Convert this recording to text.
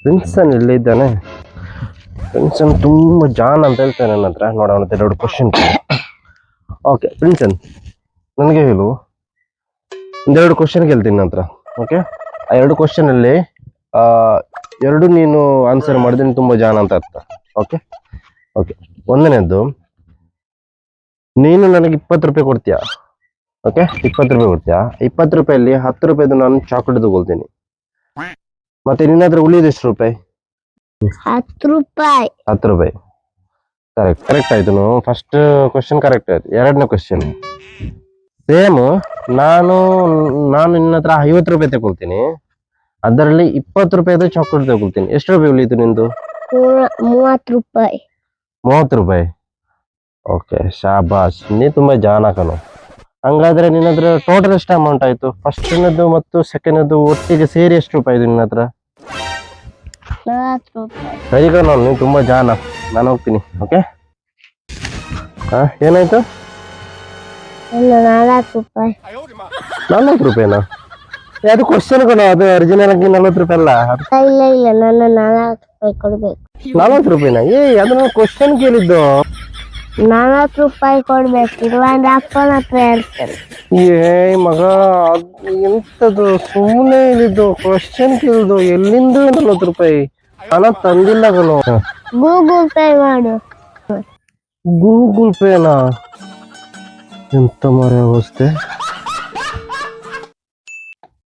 ಪ್ರಿನ್ಸನ್ ಇಲ್ಲಿದ್ದಾನೆ. ಪ್ರಿನ್ಸನ್ ತುಂಬಾ ಜಾನ್ ಅಂತ ಹೇಳ್ತಾನೆ ನನ್ನ ಹತ್ರ. ನೋಡೋಣ ಎರಡು ಕ್ವಶನ್. ಓಕೆ ಪ್ರಿನ್ಸನ್, ನನಗೆ ಹೇಳು, ಒಂದೆರಡು ಕ್ವಶನ್ ಕೇಳ್ತೀನಿ ನನ್ನ ಹತ್ರ. ಓಕೆ, ಆ ಎರಡು ಕ್ವಶನ್ ಅಲ್ಲಿ ಎರಡು ನೀನು ಆನ್ಸರ್ ಮಾಡಿದ್ರೆ ನೀನು ತುಂಬಾ ಜಾನ್ ಅಂತ ಅರ್ಥ. ಓಕೆ ಓಕೆ, ಒಂದನೇದ್ದು, ನೀನು ನನಗೆ 20 ರೂಪಾಯಿ ಕೊಡ್ತೀಯಾ? ಓಕೆ, 20 ರೂಪಾಯಿ ಕೊಡ್ತೀಯಾ? 20 ರೂಪಾಯಲ್ಲಿ 10 ರೂಪಾಯಿದು ನಾನು ಚಾಕ್ಲೇಟ್ ತಗೊಳ್ತೀನಿ. ಮತ್ತೆ ನಿನ್ನ ಹತ್ರ ಉಳಿದ ಎಷ್ಟು ರೂಪಾಯಿ? 10 ರೂಪಾಯಿ. 10 ರೂಪಾಯಿ. ಕರೆಕ್ಟ್ ಆಯ್ತು. ಫಸ್ಟ್ ಕ್ವಶನ್ ಕರೆಕ್ಟ್ ಆಯ್ತು. ಎರಡನೇ ಕ್ವಶನ್ ಸೇಮ್. ನಾನು ನಿನ್ನ ಹತ್ರ 50 ರೂಪಾಯಿ ತಗೊಳ್ತೀನಿ, ಅದರಲ್ಲಿ 20 ರೂಪಾಯಿದು ಚಾಕ್ಲೇಟ್ ತಗೊಳ್ತೀನಿ. ಎಷ್ಟು ರೂಪಾಯಿ ಉಳಿತು ನಿಂದು? 30 ರೂಪಾಯಿ. 30 ರೂಪಾಯಿ. ಓಕೆ, ಶಾಬಾಸ್, ನೀ ತುಂಬಾ ಜಾನ ಕಣೋ. ಹಂಗಾದ್ರೆ ನಿನ್ನ ಹತ್ರ ಟೋಟಲ್ ಎಷ್ಟು ಅಮೌಂಟ್ ಆಯ್ತು? ಫಸ್ಟ್ನದ್ದು ಮತ್ತು ಸೆಕೆಂಡ್ನದ್ದು ಒಟ್ಟಿಗೆ ಸೇರಿ ಎಷ್ಟು ರೂಪಾಯಿ ಇದೆ ನಿನ್ನ ಹತ್ರ? 40 ರೂಪಾಯಿ. ಸರಿ ಕಣೋ, ನೀನು ತುಂಬಾ ಜಾನ. ನಾನು ಹೋಗ್ತೀನಿ. ಓಕೆ, ಏನಾಯ್ತು? 40 ರೂಪಾಯಿ. 40 ರೂಪಾಯಿನಾ? ಅದು ಕ್ವಶನ್ ಕಣೋ, ಅದು ಒರಿಜಿನಲ್ ಆಗಿ 40 ರೂಪಾಯಿ ಅಲ್ಲ. ಇಲ್ಲ, ನನ್ನ 40 ರೂಪಾಯಿ ಕೊಡ್ಬೇಕು. 40 ರೂಪಾಯಿನಾ? ಅದನ್ನ ಕ್ವಶನ್ ಕೇಳಿದ್ದು. 40 ರೂಪಾಯಿ ಕೊಡ್ಬೇಕು, ಇಲ್ಲಾಂದ್ರೆ ಅಪ್ಪನ ಹತ್ರ ಹೇಳ್ತೇನೆ. ಮಗ, ಎಂತದು ಸುಮ್ಮನೆ ಹೇಳಿದ್ದು, ಕ್ವಶನ್ ಕೇಳಿದ್ದು. ಎಲ್ಲಿಂದ 40 ರೂಪಾಯಿ? ಹಣ ತಂದಿಲ್ಲ ಕಣೋ. ಗೂಗಲ್ ಪೇ ಮಾಡು. ಗೂಗಲ್ ಪೇನಾ? ಎಂತ ಮರೆ ಅವಸ್ಥೆ.